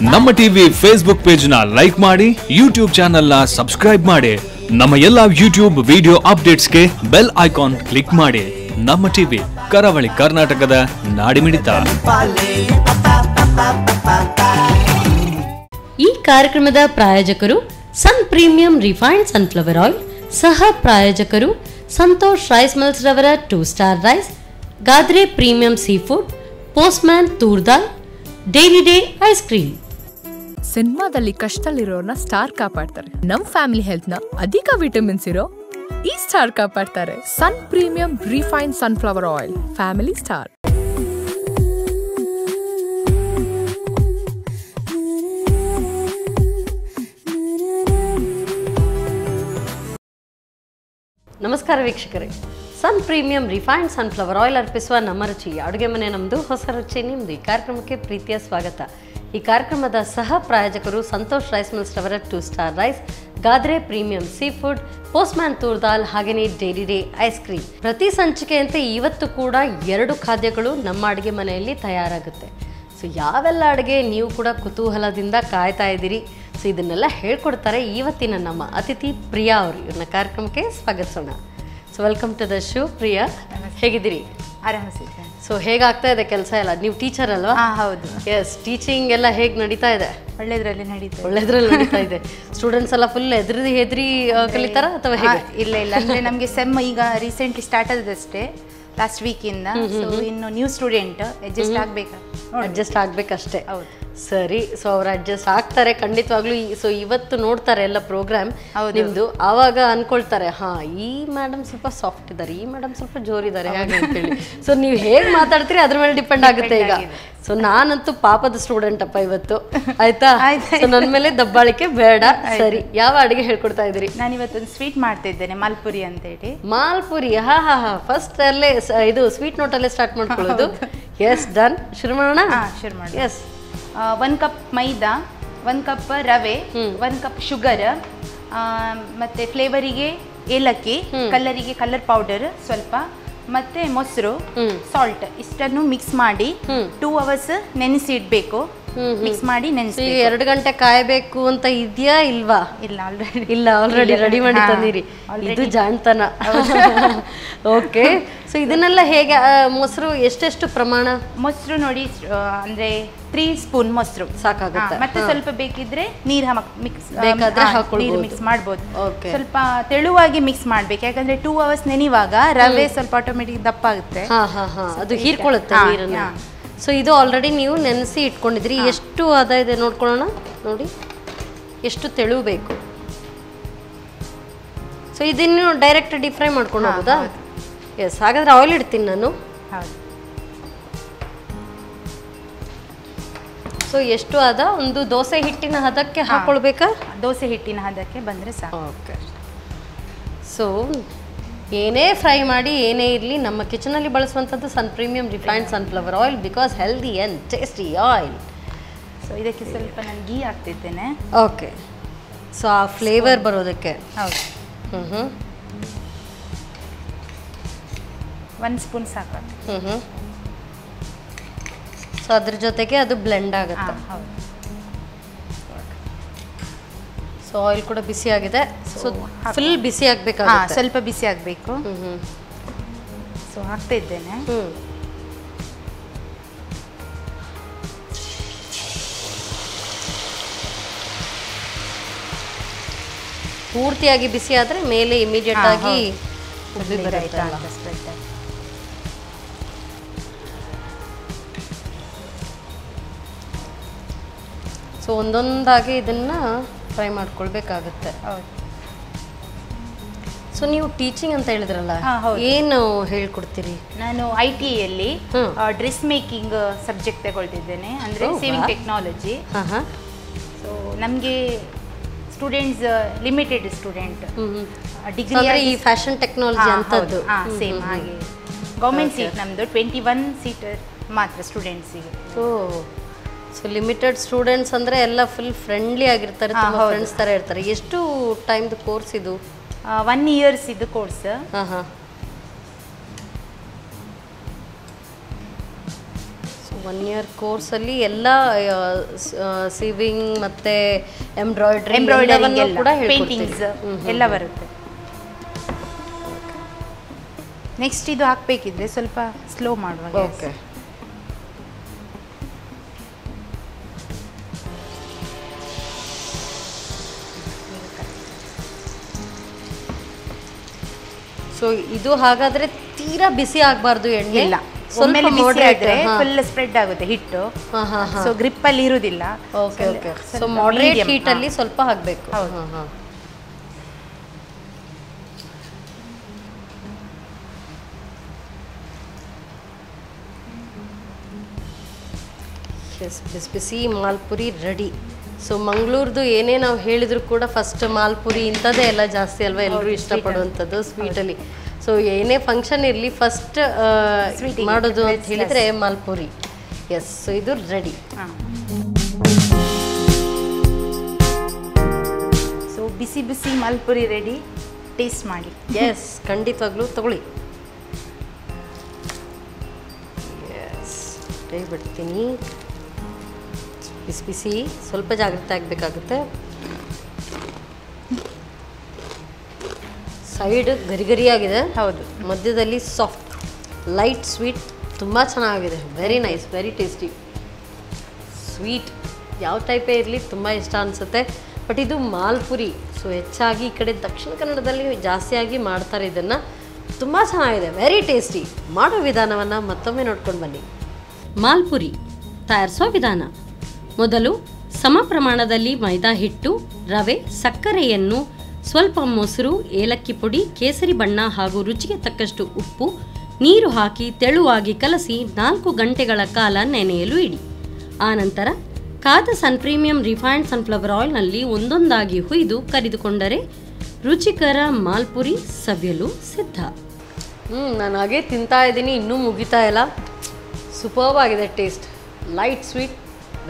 ನಮ್ಮ TV Facebook page ನ like ಮಾಡಿ, ಯೂಟ್ಯೂಬ್ ಚಾನೆಲ್ ನ ಸಬ್ಸ್ಕ್ರೈಬ್ ಮಾಡಿ. ನಮ್ಮ ಎಲ್ಲಾ ಯೂಟ್ಯೂಬ್ ವಿಡಿಯೋ ಅಪ್ಡೇಟ್ಸ್ಗೆ ಬೆಲ್ ಐಕಾನ್ ಕ್ಲಿಕ್ ಮಾಡಿ. ನಮ್ಮ ಟಿವಿ, ಕರಾವಳಿ ಕರ್ನಾಟಕದ ನಾಡಿಮಿಡಿತ. ಈ ಕಾರ್ಯಕ್ರಮದ ಪ್ರಾಯೋಜಕರು ಸನ್ ಪ್ರೀಮಿಯಂ ರಿಫೈನ್ಡ್ ಸನ್ಫ್ಲವರ್ ಆಯಿಲ್, ಸಹ ಪ್ರಾಯೋಜಕರು ಸಂತೋಷ್ ರೈಸ್ ಮಿಲ್ಸ್ ರವರ 2 ಸ್ಟಾರ್ ರೈಸ್, ಗಾದ್ರೆ premium sea food, Postman toor dal, daily day ice cream. ಸಿನಿಮಾದಲ್ಲಿ ಕಷ್ಟದಲ್ಲಿರೋರ್ನ ಸ್ಟಾರ್ ಕಾಪಾಡ್ತಾರೆ. ನಮ್ ಫ್ಯಾಮಿಲಿ ಹೆಲ್ತ್ ನ ಅಧಿಕ ವಿಟಮಿನ್ಸ್ ಇರೋ ಈ ಸ್ಟಾರ್ ಕಾಪಾಡ್ತಾರೆ. ಸನ್ premium refined sunflower oil, family star. ನಮಸ್ಕಾರ ವೀಕ್ಷಕರೇ, Sun premium refined sunflower oil ಅರ್ಪಿಸುವ ನಮ್ಮ ರುಚಿ ಅಡುಗೆ ಮನೆ ನಮ್ಮದು, ಹೊಸ ರುಚಿ ನಿಮ್ಮದು. ಈ ಕಾರ್ಯಕ್ರಮಕ್ಕೆ ಪ್ರೀತಿಯ ಸ್ವಾಗತ. ಈ ಕಾರ್ಯಕ್ರಮದ ಸಹ ಪ್ರಾಯೋಜಕರು ಸಂತೋಷ್ ರೈಸ್ ಮಿಲ್ಸ್ ರವರ 2 ಸ್ಟಾರ್ ರೈಸ್, ಗಾದ್ರೆ premium sea food, Postman toor dal, ಹಾಗೆಯೇ ಡೈಲಿ ಡೇ ಐಸ್ ಕ್ರೀಮ್. ಪ್ರತಿ ಸಂಚಿಕೆಯಂತೆ ಇವತ್ತು ಕೂಡ 2 ಖಾದ್ಯಗಳು ನಮ್ಮ ಅಡುಗೆ ಮನೆಯಲ್ಲಿ ತಯಾರಾಗುತ್ತೆ. ಸೊ ಯಾವೆಲ್ಲ ಅಡುಗೆ ನೀವು ಕೂಡ ಕುತೂಹಲದಿಂದ ಕಾಯ್ತಾ ಇದ್ದೀರಿ. ಸೊ ಇದನ್ನೆಲ್ಲ ಹೇಳ್ಕೊಡ್ತಾರೆ ಇವತ್ತಿನ ನಮ್ಮ ಅತಿಥಿ ಪ್ರಿಯಾ ಅವರು. ಇವ್ರನ್ನ ಕಾರ್ಯಕ್ರಮಕ್ಕೆ ಸ್ವಾಗತಿಸೋಣ. So welcome to the show. Priya, ಹೇಗಿದ್ದೀರಿ? ಆರಾಮಿಸಿದ್ದೆ. ಸೊ ಹೇಗಾಗ್ತಾ ಇದೆ ಕೆಲಸ ಎಲ್ಲ? ನೀವು ಟೀಚರ್ ಅಲ್ವಾ? ಹೌದು. ಎಸ್, ಟೀಚಿಂಗ್ ಎಲ್ಲ ಹೇಗೆ ನಡೀತಾ ಇದೆ? ಒಳ್ಳೆದ್ರಲ್ಲಿ ನಡೀತಾ ಇದೆ. ಸ್ಟೂಡೆಂಟ್ಸ್ ಎಲ್ಲ ಫುಲ್ ಹೆದ್ರಿ ಕಲಿತಾರ ಅಥವಾ ಹೇಗೆ? ಇಲ್ಲ ಅಂದ್ರೆ ನಮಗೆ ಸೆಮ್ ಈಗ ರೀಸೆಂಟ್ಲಿ ಸ್ಟಾರ್ಟ್ ಆದದಷ್ಟೇ, ಲಾಸ್ಟ್ ವೀಕಿಂದ. ಸೊ ಇನ್ನು ನ್ಯೂ ಸ್ಟೂಡೆಂಟ್ ಅಡ್ಜಸ್ಟ್ ಆಗ್ಬೇಕಷ್ಟೇ. ಹೌದು, ಸರಿ. ಸೊ ಅವ್ರು ಅಡ್ಜಸ್ಟ್ ಆಗ್ತಾರೆ ಖಂಡಿತವಾಗ್ಲೂ. ಸೊ ಇವತ್ತು ನೋಡ್ತಾರೆ ಎಲ್ಲ ಪ್ರೋಗ್ರಾಮ್ ನಿಮ್ದು, ಆವಾಗ ಅನ್ಕೊಳ್ತಾರೆ, ಹಾ ಈ ಮೇಡಮ್ ಸ್ವಲ್ಪ ಸಾಫ್ಟ್ ಇದ್ದಾರೆ, ಈ ಮೇಡಮ್ ಸ್ವಲ್ಪ ಜೋರಿದ್ದಾರೆ ಹಾಗೆ ಅಂತೇಳಿ. ಸೊ ನೀವು ಹೇಗೆ ಮಾತಾಡ್ತೀರಿ ಅದ್ರ ಮೇಲೆ ಡಿಪೆಂಡ್ ಆಗುತ್ತೆ ಈಗ. ಸೊ ನಾನಂತೂ ಪಾಪದ ಸ್ಟೂಡೆಂಟ್ ಅಪ್ಪ ಇವತ್ತು, ಆಯ್ತಾ? ಸೊ ನನ್ನ ಮೇಲೆ ದಬ್ಬಾಳಿಕೆ ಬೇಡ. ಸರಿ, ಯಾವ ಅಡಿಗೆ ಹೇಳ್ಕೊಡ್ತಾ ಇದ್ದೀರಿ? ನಾನು ಇವತ್ತೊಂದು ಸ್ವೀಟ್ ಮಾಡ್ತಾ ಇದ್ದೇನೆ, ಮಾಲ್ಪುರಿ ಅಂತ ಹೇಳಿ. ಮಾಲ್ಪುರಿ, ಹಾ. ಫಸ್ಟ್ ಅಲ್ಲೇ ಇದು ಸ್ವೀಟ್ ನೋಟಲ್ಲೇ ಸ್ಟಾರ್ಟ್ ಮಾಡ್ಕೊಳ್ಳೋದು. Yes, done. ಶುರು ಮಾಡೋಣ. ಶುರು ಮಾಡಿ. ಎಸ್. 1 ಕಪ್ ಮೈದಾ, 1 ಕಪ್ ರವೆ, 1 ಕಪ್ ಶುಗರ್, ಮತ್ತೆ ಫ್ಲೇವರಿಗೆ ಏಲಕ್ಕಿ, ಕಲರಿಗೆ ಕಲರ್ ಪೌಡರ್ ಸ್ವಲ್ಪ, ಮತ್ತೆ ಮೊಸರು, ಸಾಲ್ಟ್, ಇಷ್ಟನ್ನು ಮಿಕ್ಸ್ ಮಾಡಿ 2 ಅವರ್ಸ್ ನೆನೆಸಿ ಇಡಬೇಕು. ಮಿಕ್ಸ್ ಮಾಡಿ ನೆನೆಸಿ 2 ಗಂಟೆ ಕಾಯಬೇಕು ಅಂತ ಇದೆಯಾ ಇಲ್ವಾ? ಇಲ್ಲ, ಆಲ್ರೆಡಿ ರೆಡಿ ಮಾಡಿ ತಂದಿರಿ. ಇದು ಜಾಣ್ತನ. ಓಕೆ. ಸೊ ಇದನ್ನೆಲ್ಲ ಹೇಗೆ? ಮೊಸರು ಎಷ್ಟೆಷ್ಟು ಪ್ರಮಾಣ? ಮೊಸರು ನೋಡಿ, ಅಂದ್ರೆ 3 ಸ್ಪೂನ್ ಮೊಸರು ಸಾಕಾಗುತ್ತೆ. ಮತ್ತೆ ಸ್ವಲ್ಪ ಬೇಕಿದ್ರೆ ನೀರು ಮಿಕ್ಸ್ ಮಿಕ್ಸ್ ಮಾಡ್ಬೋದು. ಸ್ವಲ್ಪ ತೆಳುವಾಗಿ ಮಿಕ್ಸ್ ಮಾಡ್ಬೇಕು, ಯಾಕಂದ್ರೆ 2 ಅವರ್ಸ್ ನೆನೆಯುವಾಗ ರವೆ ಸ್ವಲ್ಪ ಆಟೋಮೆಟಿಕ್ ದಪ್ಪ ಆಗುತ್ತೆ. ಅದು ಹೀರ್ಕೊಳ್ಳುತ್ತೆ ನೀರನ್ನ. ಸೊ ಇದು ಆಲ್ರೆಡಿ ನೀವು ನೆನೆಸಿ ಇಟ್ಕೊಂಡಿದ್ರಿ. ಎಷ್ಟು ಅದ ಇದೆ ನೋಡ್ಕೊಳ್ಳೋಣ. ನೋಡಿ ಎಷ್ಟು ತೆಳು ಬೇಕು. ಸೊ ಇದನ್ನು ಡೈರೆಕ್ಟ್ ಡೀಪ್ ಫ್ರೈ ಮಾಡ್ಕೊಂಡು ಹೋಗೋದಾ? ಎಸ್. ಹಾಗಾದ್ರೆ ಆಯಿಲ್ ಇಡ್ತೀನಿ ನಾನು. ಸೊ ಎಷ್ಟು ಅದ? ಒಂದು ದೋಸೆ ಹಿಟ್ಟಿನ ಹದಕ್ಕೆ ಹಾಕೊಳ್ಬೇಕಾ? ದೋಸೆ ಹಿಟ್ಟಿನ ಹದಕ್ಕೆ ಬಂದರೆ ಸಾಕು. ಓಕೆ. ಸೊ ಏನೇ ಫ್ರೈ ಮಾಡಿ ಏನೇ ಇರಲಿ, ನಮ್ಮ ಕಿಚನಲ್ಲಿ ಬಳಸುವಂಥದ್ದು Sun premium refined sunflower oil, because healthy and tasty oil. So ಇದಕ್ಕೆ ಸ್ವಲ್ಪ ನಾನು ಗೀ ಹಾಕ್ತಿದ್ದೇನೆ. ಓಕೆ. ಸೊ ಆ ಫ್ಲೇವರ್ ಬರೋದಕ್ಕೆ. ಹೌದು. 1 ಸ್ಪೂನ್ ಸಾಕು. ಸೊ ಅದ್ರ ಜೊತೆಗೆ ಅದು ಬ್ಲೆಂಡ್ ಆಗುತ್ತೆ. ಹೌದು. ಸೊ ಆಯಿಲ್ ಕೂಡ ಬಿಸಿ ಆಗಿದೆ. ಸೊ ಫುಲ್ ಬಿಸಿ ಆಗಬೇಕಾಗುತ್ತೆ. ಸ್ವಲ್ಪ ಬಿಸಿ ಆಗಬೇಕು. ಸೊ ಹಾಕ್ತಾ ಇದ್ದೇನೆ. ಪೂರ್ತಿಯಾಗಿ ಬಿಸಿ ಆದರೆ ಮೇಲೆ ಇಮಿಡಿಯೇಟ್ ಆಗಿ ಉಬ್ಬಿ ಬರುತ್ತೆ. ಸೊ ಒಂದೊಂದಾಗಿ ಇದನ್ನ ಫ್ರೈ ಮಾಡ್ಕೊಳ್ಬೇಕಾಗುತ್ತೆ. ಸೊ ನೀವು ಟೀಚಿಂಗ್ ಅಂತ ಹೇಳಿದ್ರಲ್ಲ, ಏನು ಹೇಳ್ಕೊಡ್ತೀರಿ? ನಾನು ITಯಲ್ಲಿ ಡ್ರೆಸ್ ಮೇಕಿಂಗ್ ಸಬ್ಜೆಕ್ಟ್ ತಗೊಳ್ತಿದ್ದೇನೆ, ಅಂದ್ರೆ ಸೇವಿಂಗ್ ಟೆಕ್ನಾಲಜಿ. ಸೊ ನಮಗೆ ಸ್ಟೂಡೆಂಟ್ಸ್ ಲಿಮಿಟೆಡ್ ಸ್ಟೂಡೆಂಟ್, ಡಿಗ್ರಿ ಈ ಫ್ಯಾಷನ್ ಟೆಕ್ನಾಲಜಿ ಅಂತದ್ದು ಸೇಮ್ ಹಾಗೆ. ಗೌರ್ಮೆಂಟ್ ಸೀಟ್ ನಮ್ಮದು 21 ಸೀಟ್ ಮಾತ್ರ ಸ್ಟೂಡೆಂಟ್ಸಿಗೆ. ಸೊ ಲಿಮಿಟೆಡ್ ಸ್ಟೂಡೆಂಟ್ಸ್ ಅಂದರೆ ಎಲ್ಲ ಫುಲ್ ಫ್ರೆಂಡ್ಲಿ ಆಗಿರ್ತಾರೆ, ತುಂಬ ಫ್ರೆಂಡ್ಸ್ ಥರ ಇರ್ತಾರೆ. ಎಷ್ಟು ಟೈಮ್ದು ಕೋರ್ಸ್ ಇದು? 1 ಇಯರ್ಸ್ ಇದು ಕೋರ್ಸ್. ಸೊ 1 year ಕೋರ್ಸಲ್ಲಿ ಎಲ್ಲ ಸೀವಿಂಗ್ ಮತ್ತು ಎಂಬ್ರಾಯ್ಡ್ರಿ ಕೂಡ ಪೇಂಟಿಂಗ್ಸ್ ಎಲ್ಲ ಬರುತ್ತೆ. ನೆಕ್ಸ್ಟ್ ಇದು ಹಾಕಬೇಕಿದ್ರೆ ಸ್ವಲ್ಪ ಸ್ಲೋ ಮಾಡುವ. ಓಕೆ. ಸೊ ಇದು ಹಾಗಾದ್ರೆ ತೀರಾ ಬಿಸಿ ಆಗಬಾರ್ದು ಎಣ್ಣೆ? ಇಲ್ಲ, ಒಮ್ಮೆಲೆ ಬಿಸಿ ಆದ್ರೆ ಫುಲ್ ಸ್ಪ್ರೆಡ್ ಆಗುತ್ತೆ ಹಿಟ್ಟು. ಸೊ ಗ್ರಿಪ್ ಅಲ್ಲಿ ಇರುವುದಿಲ್ಲ. Okay okay. So moderate heat ಅಲ್ಲಿ ಸ್ವಲ್ಪ ಹಾಕಬೇಕು. ಎಸ್, ಬಿಸಿ ಬಿಸಿ ಮಾಲ್ಪುರಿ ರೆಡಿ. ಸೊ ಮಂಗಳೂರ್ದು ಏನೇ ನಾವು ಹೇಳಿದ್ರು ಕೂಡ ಫಸ್ಟ್ ಮಾಲ್ಪುರಿ ಇಂಥದ್ದೇ ಎಲ್ಲ ಜಾಸ್ತಿ ಅಲ್ವಾ ಎಲ್ಲರೂ ಇಷ್ಟಪಡುವಂಥದ್ದು ಸ್ವೀಟಲ್ಲಿ. ಸೊ ಏನೇ ಫಂಕ್ಷನ್ ಇರಲಿ ಫಸ್ಟ್ ಮಾಡೋದು ಅಂತ ಹೇಳಿದರೆ ಮಾಲ್ಪುರಿ. ಎಸ್, ಸೊ ಇದು ರೆಡಿ. ಸೊ ಬಿಸಿ ಬಿಸಿ ಮಾಲ್ಪುರಿ ರೆಡಿ, ಟೇಸ್ಟ್ ಮಾಡಿ. ಎಸ್, ಖಂಡಿತವಾಗ್ಲೂ ತಗೊಳ್ಳಿ. ಎಸ್, ಕೈ ಬಿಡ್ತೀನಿ. ಬಿಸಿ ಬಿಸಿ, ಸ್ವಲ್ಪ ಜಾಗ್ರತೆ ಆಗಬೇಕಾಗುತ್ತೆ. ಸೈಡ್ ಗರಿ ಗರಿಯಾಗಿದೆ. ಹೌದು. ಮಧ್ಯದಲ್ಲಿ ಸಾಫ್ಟ್ ಲೈಟ್ ಸ್ವೀಟ್, ತುಂಬ ಚೆನ್ನಾಗಿದೆ. Very nice, very tasty. Sweet ಯಾವ ಟೈಪೇ ಇರಲಿ ತುಂಬ ಇಷ್ಟ ಅನಿಸುತ್ತೆ. ಬಟ್ ಇದು ಮಾಲ್ಪುರಿ, ಸೊ ಹೆಚ್ಚಾಗಿ ಈ ಕಡೆ ದಕ್ಷಿಣ ಕನ್ನಡದಲ್ಲಿ ಜಾಸ್ತಿಯಾಗಿ ಮಾಡ್ತಾರೆ ಇದನ್ನು. ತುಂಬ ಚೆನ್ನಾಗಿದೆ, ವೆರಿ ಟೇಸ್ಟಿ. ಮಾಡೋ ವಿಧಾನವನ್ನು ಮತ್ತೊಮ್ಮೆ ನೋಡ್ಕೊಂಡು ಬನ್ನಿ. ಮಾಲ್ಪುರಿ ತಯಾರಿಸೋ ವಿಧಾನ: ಮೊದಲು ಸಮ ಪ್ರಮಾಣದಲ್ಲಿ ಮೈದಾ ಹಿಟ್ಟು, ರವೆ, ಸಕ್ಕರೆಯನ್ನು, ಸ್ವಲ್ಪ ಮೊಸರು, ಏಲಕ್ಕಿ ಪುಡಿ, ಕೇಸರಿ ಬಣ್ಣ ಹಾಗೂ ರುಚಿಗೆ ತಕ್ಕಷ್ಟು ಉಪ್ಪು, ನೀರು ಹಾಕಿ ತೆಳುವಾಗಿ ಕಲಸಿ 4 ಗಂಟೆಗಳ ಕಾಲ ನೆನೆಯಲು ಇಡಿ. ಆನಂತರ ಕಾದ ಸನ್ ಪ್ರೀಮಿಯಂ ರಿಫೈನ್ಡ್ ಸನ್ಫ್ಲವರ್ ಆಯಿಲ್ನಲ್ಲಿ ಒಂದೊಂದಾಗಿ ಹುಯ್ದು ಕರಿದುಕೊಂಡರೆ ರುಚಿಕರ ಮಾಲ್ಪುರಿ ಸವಿಯಲು ಸಿದ್ಧ. ನಾನು ಹಾಗೆ ತಿಂತಾ ಇದ್ದೀನಿ, ಇನ್ನೂ ಮುಗಿತಾ ಇಲ್ಲ. ಸೂಪರ್ಬ್ ಆಗಿದೆ taste. Light sweet,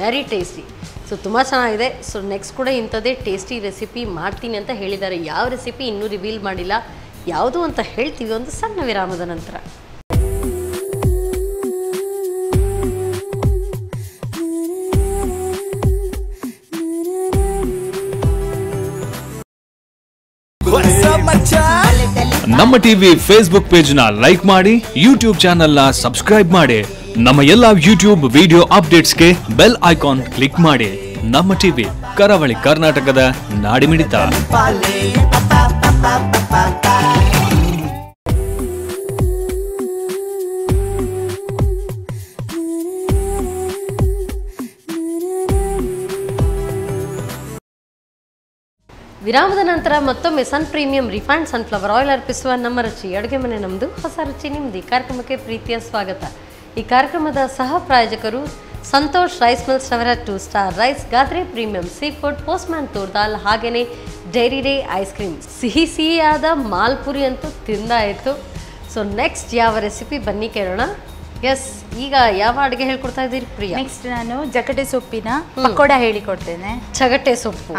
very tasty. So ತುಂಬ ಚೆನ್ನಾಗಿದೆ. ಸೊ ನೆಕ್ಸ್ಟ್ ಕೂಡ ಇಂಥದ್ದೇ ಟೇಸ್ಟಿ ರೆಸಿಪಿ ಮಾಡ್ತೀನಿ ಅಂತ ಹೇಳಿದ್ದಾರೆ. ಯಾವ ರೆಸಿಪಿ ಇನ್ನೂ ರಿವೀಲ್ ಮಾಡಿಲ್ಲ, ಯಾವುದು ಅಂತ ಹೇಳ್ತೀವಿ ಒಂದು ಸಣ್ಣ ವಿರಾಮದ ನಂತರ. ನಮ್ಮ ಟಿವಿ ಫೇಸ್ಬುಕ್ ಪೇಜ್ ನ ಲೈಕ್ ಮಾಡಿ, ಯೂಟ್ಯೂಬ್ ಚಾನೆಲ್ ನ ಸಬ್ಸ್ಕ್ರೈಬ್ ಮಾಡಿ. ನಮ್ಮ ಎಲ್ಲಾ ಯೂಟ್ಯೂಬ್ ವಿಡಿಯೋ ಅಪ್ಡೇಟ್ಸ್ಗೆ ಬೆಲ್ ಐಕಾನ್ ಕ್ಲಿಕ್ ಮಾಡಿ. ನಮ್ಮ ಟಿವಿ, ಕರಾವಳಿ ಕರ್ನಾಟಕದ ನಾಡಿಮಿಡಿತ. ವಿರಾಮದ ನಂತರ ಮತ್ತೊಮ್ಮೆ Sun premium refined sunflower oil ಅರ್ಪಿಸುವ ನಮ್ಮ ರುಚಿ ಅಡುಗೆ ಮನೆ ನಮ್ಮದು, ಹೊಸ ರುಚಿ ನಿಮ್ಮದು ಕಾರ್ಯಕ್ರಮಕ್ಕೆ ಪ್ರೀತಿಯ ಸ್ವಾಗತ. ಈ ಕಾರ್ಯಕ್ರಮದ ಸಹ ಪ್ರಾಯೋಜಕರು ಸಂತೋಷ್ ರೈಸ್ ಮಿಲ್ಸ್ ರವರ 2 star rice, Gadre premium sea food, Postman toor dal, ಹಾಗೆಯೇ ಡೈರಿ ಡೇ ಐಸ್ ಕ್ರೀಮ್. ಸಿಹಿ ಸಿಹಿಯಾದ ಮಾಲ್ಪುರಿ ಅಂತೂ ತಿಂದಾಯಿತು. ಸೊ ನೆಕ್ಸ್ಟ್ ಯಾವ ರೆಸಿಪಿ ಬನ್ನಿ ಕೇಳೋಣ. ಎಸ್, ಈಗ ಯಾವ ಅಡುಗೆ ಹೇಳ್ಕೊಡ್ತಾ ಇದ್ದೀರಿ ಪ್ರಿಯಾ? ನೆಕ್ಸ್ಟ್ ನಾನು ಜಗಟೆ ಸೊಪ್ಪಿನ ಪಕೋಡ ಹೇಳಿಕೊಡ್ತೇನೆ. ಚಗಟೆ ಸೊಪ್ಪು,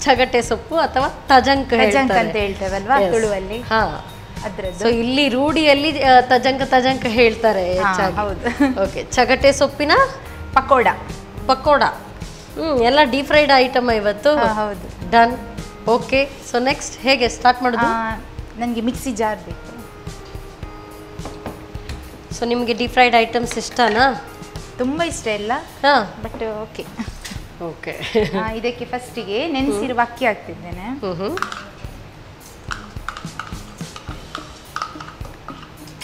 ಚಗಟೆ ಸೊಪ್ಪು ಅಥವಾ ತಜಂಕ್ ಅಂತ ಹೇಳ್ತೇವಲ್ವಾ ತುಳುವಲ್ಲಿ. ಸೊ ಇಲ್ಲಿ ರೂಢಿಯಲ್ಲಿ ತಜಂಕ ಹೇಳ್ತಾರೆ ಹೆಚ್ಚಾಗಿ. ಹೌದು. ಓಕೆ, ಚಗಟೆ ಸೊಪ್ಪಿನ ಪಕೋಡ. ಪಕೋಡ ಎಲ್ಲ ಡೀಪ್ ಫ್ರೈಡ್ ಐಟಮ್ ಇವತ್ತು. ಹೌದು. ಡನ್. ಓಕೆ, ಸೊ ನೆಕ್ಸ್ಟ್ ಹೇಗೆ ಸ್ಟಾರ್ಟ್ ಮಾಡೋದು? ನನಗೆ ಮಿಕ್ಸಿ ಜಾರ್ ಬೇಕು. ಸೊ ನಿಮಗೆ ಡೀಪ್ ಫ್ರೈಡ್ ಐಟಮ್ಸ್ ಇಷ್ಟನಾ? ತುಂಬ ಇಷ್ಟ ಇಲ್ಲ, ಬಟ್ ಓಕೆ. ಓಕೆ, ಇದಕ್ಕೆ ಫಸ್ಟಿಗೆ ನೆನೆಸಿರುವ ಅಕ್ಕಿ ಹಾಕ್ತಿದ್ದೇನೆ.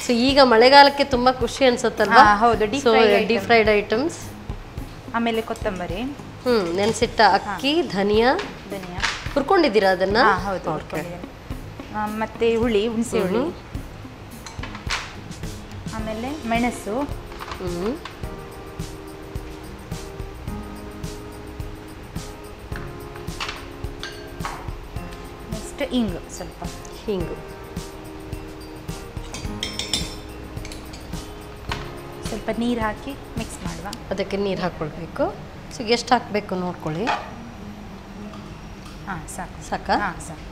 ಸೊ ಈಗ ಮಳೆಗಾಲಕ್ಕೆ ತುಂಬಾ ಖುಷಿ ಅನ್ಸುತ್ತಲ್ವಾ? ಹೌದು, ಡೀಪ್ ಫ್ರೈಡ್ ಐಟಮ್ಸ್. ಆಮೇಲೆ ಕೊತ್ತಂಬರಿ, ನೆನೆಸಿಟ್ಟ ಅಕ್ಕಿ, ಧನಿಯಾ ಹುರ್ಕೊಂಡಿದ್ದೀರಾ ಅದನ್ನ? ಹೌದು, ಮತ್ತೆ ಹುಣಸೆ ಹುಳಿ, ಆಮೇಲೆ ಮೆಣಸು, ನೆಕ್ಸ್ಟ್ ಇಂಗು, ಸ್ವಲ್ಪ ಹಿಂಗು, ಸ್ವಲ್ಪ ನೀರು ಹಾಕಿ ಮಿಕ್ಸ್ ಮಾಡುವ. ಅದಕ್ಕೆ ನೀರು ಹಾಕ್ಕೊಳ್ಬೇಕು. ಸೊ ಎಷ್ಟು ಹಾಕಬೇಕು ನೋಡ್ಕೊಳ್ಳಿ. ಸಾಕು. ಸಾಕಾ? ಸಾಕು.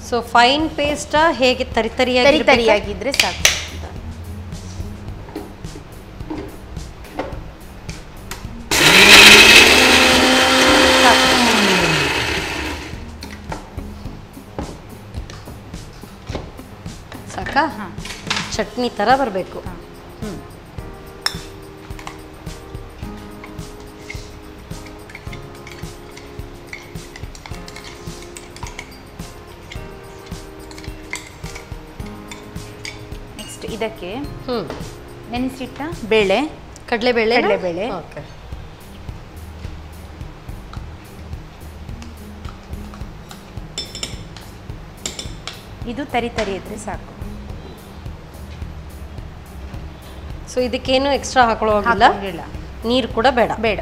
ಸೊ ಫೈನ್ ಪೇಸ್ಟಾ ಹೇಗೆ? ತರಿತರಿಯಾಗಿದ್ರೆ ಸಾಕು. ಚಟ್ನಿ ಥರ ಬರಬೇಕು. ನೆಕ್ಸ್ಟ್ ಇದಕ್ಕೆ ನೆನೆಸಿಟ್ಟ ಬೇಳೆ, ಕಡಲೆಬೇಳೆ. ಓಕೆ. ಇದು ತರಿ ಇದ್ರೆ ಸಾಕು. ಸೊ ಇದಕ್ಕೇನು ಎಕ್ಸ್ಟ್ರಾ ಹಾಕೊಳ್ಳೋಗಿಲ್ಲ, ನೀರು ಕೂಡ ಬೇಡ.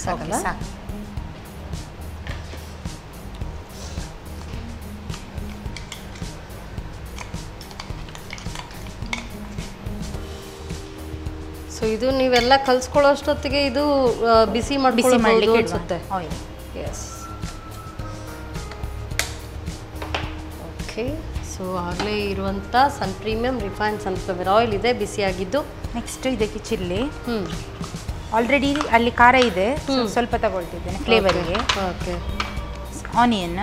ಸಾಕು. ಸೊ ಇದು ನೀವೆಲ್ಲ ಕಲ್ಸ್ಕೊಳ್ಳೋ ಅಷ್ಟೊತ್ತಿಗೆ ಇದು ಬಿಸಿ ಮಾಡ್ಕೊಳ್ಳೋದು ಅನ್ಸುತ್ತೆ. S, okay. ಸೊ ಆಗಲೇ ಇರುವಂಥ ಸನ್ ಪ್ರೀಮಿಯಂ ರಿಫೈನ್ಡ್ ಸನ್ಫ್ಲವರ್ ಆಯಿಲ್ ಇದೆ ಬಿಸಿಯಾಗಿದ್ದು. ನೆಕ್ಸ್ಟ್ ಇದಕ್ಕೆ ಚಿಲ್ಲಿ. ಆಲ್ರೆಡಿ ಅಲ್ಲಿ ಖಾರ ಇದೆ, ಸ್ವಲ್ಪ ತಗೊಳ್ತಿದ್ದೇನೆ ಫ್ಲೇವರಿಗೆ. ಓಕೆ. ಆನಿಯನ್.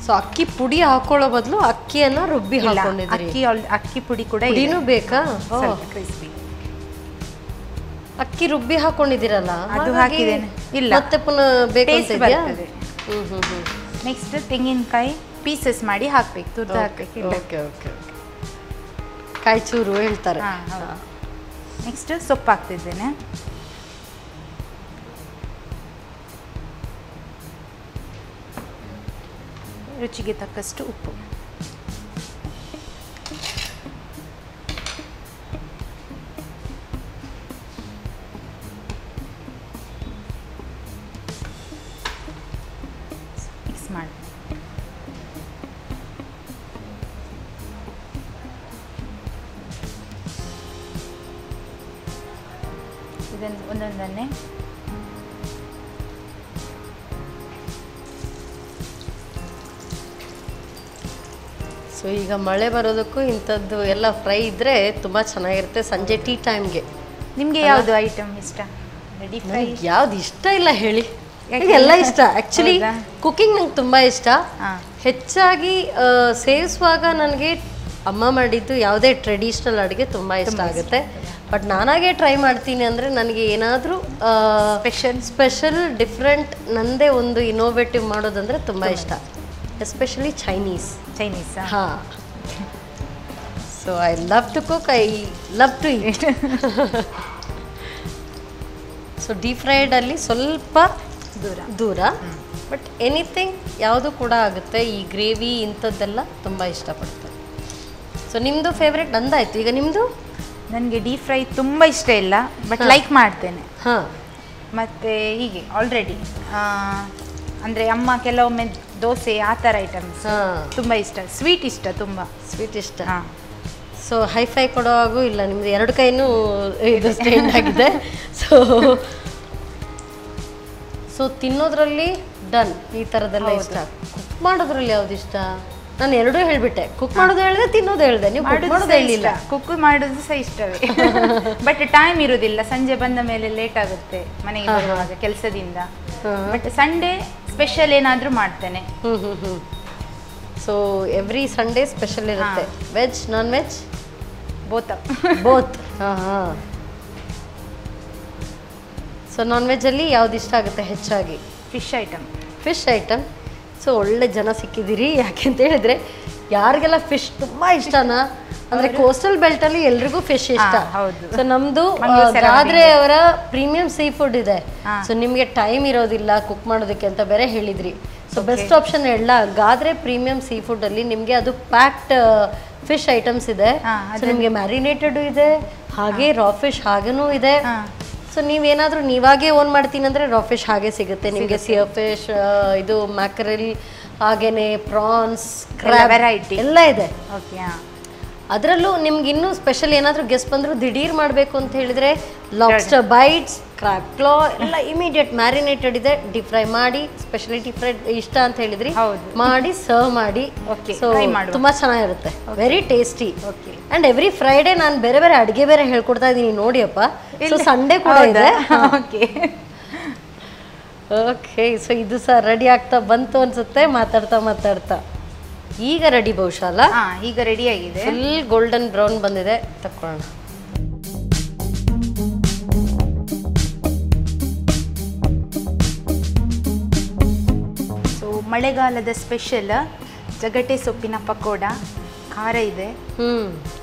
ಸೊ ಅಕ್ಕಿ ಪುಡಿ ಹಾಕೊಳ್ಳೋ ಬದಲು ಅಕ್ಕಿಯನ್ನ ರುಬ್ಬಿ ಹಾಕೊಂಡಿದ್ದೀರಿ. ಅಕ್ಕಿ ಪುಡಿ ಕೂಡ ಪುಡಿನೂ ಬೇಕಾ? ಕ್ರಿಸ್ಪಿ. ಅಕ್ಕಿ ರುಬ್ಬಿ ಹಾಕೊಂಡಿದ್ದೀರಲ್ಲ, ಅದು ಹಾಕಿದ್ದೇನೆ. ಇಲ್ಲ, ಮತ್ತೆ ಪುನಃ ಬೇಕು ಬರ್ತದೆ. ನೆಕ್ಸ್ಟ್ ತೆಂಗಿನಕಾಯಿ ಪೀಸಸ್ ಮಾಡಿ ಹಾಕ್ಬೇಕು, ತುರ್ದು ಹಾಕ್ಬೇಕು. Okay okay. ಕಾಯಿಚೂರು ಹೇಳ್ತಾರೆ. ನೆಕ್ಸ್ಟ್ ಸೊಪ್ಪು ಹಾಕ್ತಿದ್ದೇನೆ. ರುಚಿಗೆ ತಕ್ಕಷ್ಟು ಉಪ್ಪು. ಮಿಕ್ಸ್ ಮಾಡಿ. ಇದನ್ನು ಒಂದೊಂದನ್ನೇ ಸೊ ಈಗ ಮಳೆ ಬರೋದಕ್ಕೂ ಇಂಥದ್ದು ಎಲ್ಲ ಫ್ರೈ ಇದ್ರೆ ತುಂಬಾ ಚೆನ್ನಾಗಿರುತ್ತೆ ಸಂಜೆ ಟೀ ಟೈಮ್ಗೆ. ನಿಮಗೆ ಯಾವುದು ಐಟಮ್ ಇಷ್ಟ? ಯಾವ್ದು ಇಷ್ಟ ಇಲ್ಲ ಹೇಳಿ, ಎಲ್ಲ ಇಷ್ಟ. ಆ್ಯಕ್ಚುಲಿ ಕುಕಿಂಗ್ ನಂಗೆ ತುಂಬ ಇಷ್ಟ. ಹೆಚ್ಚಾಗಿ ಸೇವಿಸುವಾಗ ನನಗೆ ಅಮ್ಮ ಮಾಡಿದ್ದು ಯಾವುದೇ ಟ್ರೆಡಿಷ್ನಲ್ ಅಡುಗೆ ತುಂಬ ಇಷ್ಟ ಆಗುತ್ತೆ. ಬಟ್ ನಾನಾಗೆ ಟ್ರೈ ಮಾಡ್ತೀನಿ ಅಂದರೆ ನನಗೆ ಏನಾದರೂ ಸ್ಪೆಷಲ್ ಡಿಫ್ರೆಂಟ್ ನನ್ನದೇ ಒಂದು ಇನೋವೇಟಿವ್ ಮಾಡೋದಂದರೆ ತುಂಬ ಇಷ್ಟ. Especially Chinese. ಹಾಂ. So I love to cook, I love to eat. So deep ಫ್ರೈಡಲ್ಲಿ ಸ್ವಲ್ಪ ದೂರ ಬಟ್ ಎನಿಥಿಂಗ್ ಯಾವುದು ಕೂಡ ಆಗುತ್ತೆ. ಈ ಗ್ರೇವಿ ಇಂಥದ್ದೆಲ್ಲ ತುಂಬ ಇಷ್ಟಪಡ್ತಾರೆ. ಸೊ ನಿಮ್ಮದು ಫೇವ್ರೆಟ್ ನಂದಾಯಿತು. ಈಗ ನಿಮ್ಮದು? ನನಗೆ ಡೀಪ್ ಫ್ರೈ ತುಂಬ ಇಷ್ಟ ಇಲ್ಲ, ಬಟ್ ಲೈಕ್ ಮಾಡ್ತೇನೆ. ಹಾಂ. ಮತ್ತು ಹೀಗೆ ಆಲ್ರೆಡಿ ಅಂದರೆ ಅಮ್ಮ ಕೆಲವೊಮ್ಮೆ ದೋಸೆ ಆ ಥರ ಐಟಮ್ಸ್ ತುಂಬ ಇಷ್ಟ. ಸ್ವೀಟ್ ಇಷ್ಟ, ತುಂಬ ಸ್ವೀಟ್ ಇಷ್ಟ. ಹಾಂ. ಸೊ ಹೈಫೈ ಕೊಡೋವಾಗೂ ಇಲ್ಲ, ನಿಮ್ಮದು ಎರಡು ಕೈನೂ ಇದು ಸ್ಟ್ರೇಂಡ್ ಆಗಿದೆ. ಸೊ ತಿನ್ನೋದ್ರಲ್ಲಿ ಡನ್, ಈ ಥರದ್ದೆಲ್ಲ ಇಷ್ಟ. ಕುಕ್ ಮಾಡೋದ್ರಲ್ಲಿ ಯಾವ್ದು ಇಷ್ಟ? ನಾನು ಎರಡೂ ಹೇಳಿಬಿಟ್ಟೆ. ಕುಕ್ ಮಾಡೋದು ಹೇಳಿದೆ, ತಿನ್ನೋದು ಹೇಳಿದೆ. ನೀವು ಮಾಡೋದು ಹೇಳಿಲ್ಲ. ಕುಕ್ ಮಾಡೋದು ಸಹ ಇಷ್ಟವೇ, ಬಟ್ ಟೈಮ್ ಇರೋದಿಲ್ಲ. ಸಂಜೆ ಬಂದ ಮೇಲೆ ಲೇಟ್ ಆಗುತ್ತೆ ಮನೆಗೆ ಬರುವಾಗ ಕೆಲಸದಿಂದ. ಬಟ್ ಸಂಡೇ ಸ್ಪೆಷಲ್ ಏನಾದರೂ ಮಾಡ್ತೇನೆ. ಸೊ ಎವ್ರಿ ಸಂಡೇ ಸ್ಪೆಷಲ್ ಇರುತ್ತೆ. Veg, non veg both. ಹಾಂ ಹಾಂ. ಸೊ ನಾನ್ ವೆಜ್ಜಲ್ಲಿ ಯಾವ್ದು ಇಷ್ಟ ಆಗುತ್ತೆ ಹೆಚ್ಚಾಗಿ? Fish item. ಸೊ ಒಳ್ಳೆ ಜನ ಸಿಕ್ಕಿದ್ದೀರಿ. ಯಾಕೆಂತ ಹೇಳಿದ್ರೆ ಯಾರಿಗೆಲ್ಲ ಫಿಶ್ ತುಂಬ ಇಷ್ಟನಾ ಅಂದರೆ ಕೋಸ್ಟಲ್ ಬೆಲ್ಟಲ್ಲಿ ಎಲ್ರಿಗೂ ಫಿಶ್ ಇಷ್ಟ. ಸೊ ನಮ್ಮದು ಗಾದ್ರೆ ಅವರ ಪ್ರೀಮಿಯಂ ಸೀ ಫುಡ್ ಇದೆ. ಸೊ ನಿಮಗೆ ಟೈಮ್ ಇರೋದಿಲ್ಲ ಕುಕ್ ಮಾಡೋದಕ್ಕೆ ಅಂತ ಬೇರೆ ಹೇಳಿದ್ರಿ. ಸೊ ಬೆಸ್ಟ್ ಆಪ್ಷನ್ ಹೇಳಲ್ಲ, ಗಾದ್ರೆ ಪ್ರೀಮಿಯಂ ಸೀ ಫುಡ್ಡಲ್ಲಿ ನಿಮಗೆ ಅದು ಪ್ಯಾಕ್ಡ್ ಫಿಶ್ ಐಟಮ್ಸ್ ಇದೆ. ಸೊ ನಿಮಗೆ ಮ್ಯಾರಿನೇಟೆಡು ಇದೆ, ಹಾಗೆ ರಾ ಫಿಶ್ ಹಾಗೇನೂ ಇದೆ. ಸೊ ನೀವೇನಾದರೂ ನೀವಾಗೇ ಓನ್ ಮಾಡ್ತೀನಿ ಅಂದರೆ ರಾ ಫಿಶ್ ಹಾಗೆ ಸಿಗುತ್ತೆ ನಿಮಗೆ. ಸಿಯರ್ ಫಿಶ್, ಇದು ಮ್ಯಾಕರೆಲ್, ಹಾಗೇನೆ ಪ್ರಾನ್ಸ್, ಕ್ರ್ಯಾಬ್ ವೆರೈಟಿ ಎಲ್ಲ ಇದೆ. ಓಕೆ. ಅದರಲ್ಲೂ ನಿಮ್ಗೆ ಇನ್ನೂ ಸ್ಪೆಷಲ್ ಏನಾದರೂ ಗೆಸ್ಟ್ ಬಂದರೂ ದಿಢೀರ್ ಮಾಡಬೇಕು ಅಂತ ಹೇಳಿದರೆ ಲಾಬ್ಸ್ಟರ್ ಬೈಟ್ಸ್, ಕ್ರ್ಯಾಬ್ ಕ್ಲಾ ಎಲ್ಲ ಇಮಿಡಿಯೇಟ್ ಮ್ಯಾರಿನೇಟೆಡ್ ಇದೆ, ಡೀಪ್ ಫ್ರೈ ಮಾಡಿ, ಸ್ಪೆಷಲಿ ಡೀಪ್ ಫ್ರೈ ಇಷ್ಟ ಅಂತ ಹೇಳಿದ್ರಿ, ಮಾಡಿ ಸರ್ವ್ ಮಾಡಿ. ಸೊ ತುಂಬ ಚೆನ್ನಾಗಿರುತ್ತೆ, very tasty. And every Friday ನಾನು ಬೇರೆ ಬೇರೆ ಅಡುಗೆ ಬೇರೆ ಹೇಳ್ಕೊಡ್ತಾ ಇದ್ದೀನಿ ನೋಡಿಯಪ್ಪ. ಸೊ ಸಂಡೇ ಕೂಡ ಇದೆ. ಓಕೆ, ಸೊ ಇದು ಸಹ ರೆಡಿ ಆಗ್ತಾ ಬಂತು ಅನ್ಸುತ್ತೆ ಮಾತಾಡ್ತಾ. ಈಗ ರೆಡಿ ಬಹುಶಃ ಅಲ್ಲ? ಈಗ ರೆಡಿ ಆಗಿದೆ, ಫುಲ್ ಗೋಲ್ಡನ್ ಬ್ರೌನ್ ಬಂದಿದೆ. ತಕೊಳ್ಳೋಣ. ಸೊ ಮಳೆಗಾಲದ ಸ್ಪೆಷಲ್ ಜಗಟೆ ಸೊಪ್ಪಿನ ಪಕೋಡ. ಖಾರ ಇದೆ,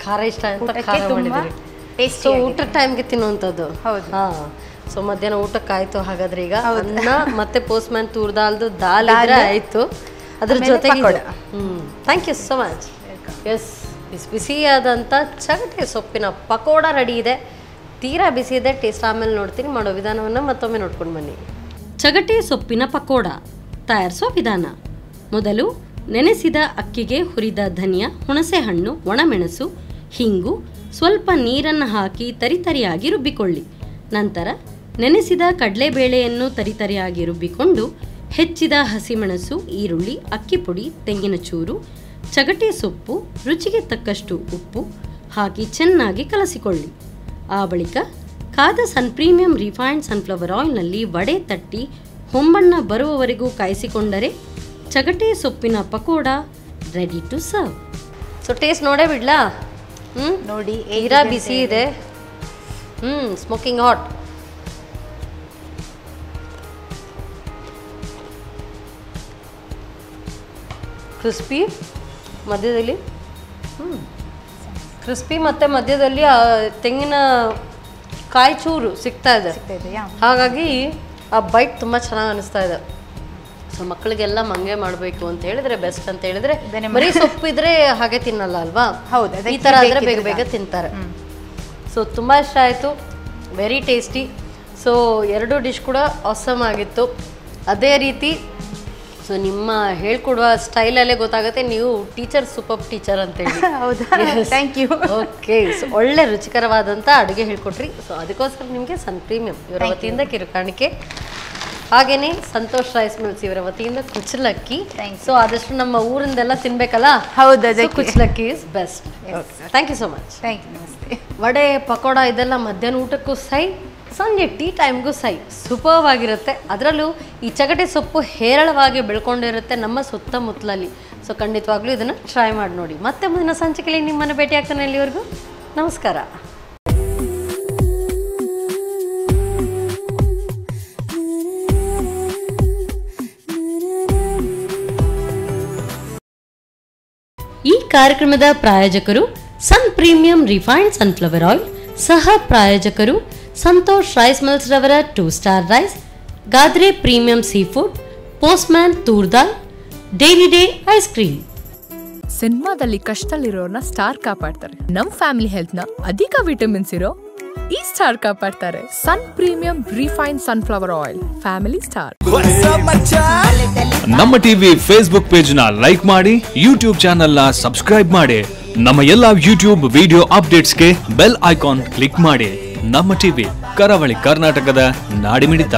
ಖಾರ ಇಷ್ಟ ಅಂತ ಖಾರ ಮಾಡಿದ್ದೀರಿ. ಟೇಸ್ಟಿ, ಊಟದ ಟೈಮ್ಗೆ ತಿನ್ನುವಂಥದ್ದು. ಹೌದು. ಸೊ ಮಧ್ಯಾಹ್ನ ಊಟಕ್ಕೆ ಆಯ್ತು ಹಾಗಾದ್ರೆ. ಈಗ ಅನ್ನ ಮತ್ತೆ ಪೋಸ್ಟ್ ಮ್ಯಾನ್ ತೂರ್ ದಾಲ್ದು ದಾಲ್ ಆಯ್ತು, ಅದ್ರ ಜೊತೆಗೆ. Thank you so much. Yes, ಬಿಸಿಯಾದಂಥ ಚಗಟೆ ಸೊಪ್ಪಿನ ಪಕೋಡ ರೆಡಿ ಇದೆ. ತೀರಾ ಬಿಸಿ ಇದೆ, ಟೇಸ್ಟ್ ಆಮೇಲೆ ನೋಡ್ತೀನಿ. ಮಾಡೋ ವಿಧಾನವನ್ನು ಮತ್ತೊಮ್ಮೆ ನೋಡ್ಕೊಂಡು ಬನ್ನಿ. ಚಗಟೆ ಸೊಪ್ಪಿನ ಪಕೋಡ ತಯಾರಿಸೋ ವಿಧಾನ. ಮೊದಲು ನೆನೆಸಿದ ಅಕ್ಕಿಗೆ ಹುರಿದ ಧನಿಯಾ, ಹುಣಸೆಹಣ್ಣು, ಒಣಮೆಣಸು, ಹಿಂಗು, ಸ್ವಲ್ಪ ನೀರನ್ನು ಹಾಕಿ ತರಿತರಿಯಾಗಿ ರುಬ್ಬಿಕೊಳ್ಳಿ. ನಂತರ ನೆನೆಸಿದ ಕಡಲೆಬೇಳೆಯನ್ನು ತರಿತರಿಯಾಗಿ ರುಬ್ಬಿಕೊಂಡು ಹೆಚ್ಚಿದ ಹಸಿಮೆಣಸು, ಈರುಳ್ಳಿ, ಅಕ್ಕಿ ಪುಡಿ, ತೆಂಗಿನ ಚೂರು, ಚಗಟೆ ಸೊಪ್ಪು, ರುಚಿಗೆ ತಕ್ಕಷ್ಟು ಉಪ್ಪು ಹಾಕಿ ಚೆನ್ನಾಗಿ ಕಲಸಿಕೊಳ್ಳಿ. ಆ ಬಳಿಕ ಕಾದ ಪ್ರೀಮಿಯಂ ರಿಫೈನ್ಡ್ ಸನ್ಫ್ಲವರ್ ಆಯಿಲ್ನಲ್ಲಿ ವಡೆ ತಟ್ಟಿ ಹೊಂಬಣ್ಣ ಬರುವವರೆಗೂ ಕಾಯಿಸಿಕೊಂಡರೆ ಚಗಟೆ ಸೊಪ್ಪಿನ pakoda ready to serve. So taste ನೋಡೇ ಬಿಡ್ಲಾ? ನೋಡಿ, ತೀರಾ ಬಿಸಿ ಇದೆ. Smoking hot. ಕ್ರಿಸ್ಪಿ ಮಧ್ಯದಲ್ಲಿ, ಕ್ರಿಸ್ಪಿ ಮತ್ತು ಮಧ್ಯದಲ್ಲಿ ತೆಂಗಿನ ಕಾಯಿ ಚೂರು ಸಿಗ್ತಾ ಇದೆ. ಹಾಗಾಗಿ ಆ ಬೈಟ್ ತುಂಬ ಚೆನ್ನಾಗಿ ಅನಿಸ್ತಾ ಇದೆ. ಸೊ ಮಕ್ಕಳಿಗೆಲ್ಲ ಮಂಗೆ ಮಾಡಬೇಕು ಅಂತ ಹೇಳಿದ್ರೆ ಬೆಸ್ಟ್ ಅಂತ ಹೇಳಿದ್ರೆ ಬರೀ ಸೊಪ್ಪಿದ್ರೆ ಹಾಗೆ ತಿನ್ನಲ್ಲ ಅಲ್ವಾ? ಹೌದು, ಈ ಥರ ಆದರೆ ಬೇಗ ಬೇಗ ತಿಂತಾರೆ. ಸೊ ತುಂಬ ಇಷ್ಟ ಆಯಿತು, ವೆರಿ ಟೇಸ್ಟಿ. ಸೊ 2 ಡಿಶ್ ಕೂಡ ಆಸಮ್ ಆಗಿತ್ತು. ಅದೇ ರೀತಿ ಸೊ ನಿಮ್ಮ ಹೇಳ್ಕೊಡುವ ಸ್ಟೈಲಲ್ಲೇ ಗೊತ್ತಾಗುತ್ತೆ ನೀವು ಸೂಪರ್ ಟೀಚರ್ ಅಂತೇಳಿ. ಹೌದಾ? Thank you. ಓಕೆ, ಸೊ ಒಳ್ಳೆ ರುಚಿಕರವಾದಂಥ ಅಡುಗೆ ಹೇಳ್ಕೊಟ್ರಿ. ಸೊ ಅದಕ್ಕೋಸ್ಕರ ನಿಮಗೆ ಸನ್ ಪ್ರೀಮಿಯಂ ಇವರ ವತಿಯಿಂದ ಕಿರುಕಾಣಿಕೆ. ಹಾಗೆಯೇ ಸಂತೋಷ್ ರೈಸ್ ಮಿಲ್ಸ್ ಇವರ ವತಿಯಿಂದ ಕುಚ್ಚಲಕ್ಕಿ. ಸೊ ಆದಷ್ಟು ನಮ್ಮ ಊರಿಂದೆಲ್ಲ ತಿನ್ಬೇಕಲ್ಲ. ಹೌದು, ಕುಚ್ಚಲಕ್ಕಿ is best. Thank you so much. Thank you. Namaste. Vada, pakoda ಇದೆಲ್ಲ ಮಧ್ಯಾಹ್ನ ಊಟಕ್ಕೂ ಸೈ, ಸಂಜೆ ಟೀ ಟೈಮ್ಗೂ ಸೈ, ಸೂಪರ್ವ್ ಆಗಿರುತ್ತೆ. ಅದರಲ್ಲೂ ಈ ಚಗಟೆ ಸೊಪ್ಪು ಹೇರಳವಾಗಿ ಬೆಳ್ಕೊಂಡಿರುತ್ತೆ ನಮ್ಮ ಸುತ್ತಮುತ್ತಲಲ್ಲಿ. ಸೊ ಖಂಡಿತವಾಗ್ಲೂ ಇದನ್ನು ಟ್ರೈ ಮಾಡಿ ನೋಡಿ. ಮತ್ತೆ ಮುಂದಿನ ಸಂಚಿಕೆಯಲ್ಲಿ ನಿಮ್ಮನ್ನು ಭೇಟಿ ಆಗ್ತಾನೆ. ಇಲ್ಲಿವರೆಗೂ ನಮಸ್ಕಾರ. ಈ ಕಾರ್ಯಕ್ರಮದ ಪ್ರಾಯೋಜಕರು ಸನ್ ಪ್ರೀಮಿಯಂ ರಿಫೈನ್ಡ್ ಸನ್ಫ್ಲವರ್ ಆಯಿಲ್, ಸಹ ಪ್ರಾಯೋಜಕರು ಸಂತೋಷ್ ರೈಸ್ ಮಿಲ್ಸ್ ರವರ 2 ಸ್ಟಾರ್ ರೈಸ್, ಗಾದ್ರೆ premium sea food, postman toor dal, daily day ice cream. ಸಿನಿಮಾದಲ್ಲಿ ಕಷ್ಟದಲ್ಲಿರೋರ್ನ ಸ್ಟಾರ್ ಕಾಪಾಡ್ತಾರೆ. ನಮ್ ಫ್ಯಾಮಿಲಿ ಹೆಲ್ತ್ ನ ಅಧಿಕ ವಿಟಮಿನ್ಸ್ ಇರೋ ಈ ಸ್ಟಾರ್ ಕಾಪಾಡ್ತಾರೆ. ಸನ್ premium refined sunflower oil, family star. ನಮ್ಮ ಟಿವಿ ಫೇಸ್ಬುಕ್ ಪೇಜ್ ನ ಲೈಕ್ ಮಾಡಿ, ಯೂಟ್ಯೂಬ್ ಚಾನೆಲ್ ನ ಸಬ್ಸ್ಕ್ರೈಬ್ ಮಾಡಿ. ನಮ್ಮ ಎಲ್ಲಾ ಯೂಟ್ಯೂಬ್ ವಿಡಿಯೋ ಅಪ್ಡೇಟ್ಸ್ಗೆ ಬೆಲ್ ಐಕಾನ್ ಕ್ಲಿಕ್ ಮಾಡಿ. ನಮ್ಮ ಟಿವಿ, ಕರಾವಳಿ ಕರ್ನಾಟಕದ ನಾಡಿಮಿಡಿತ.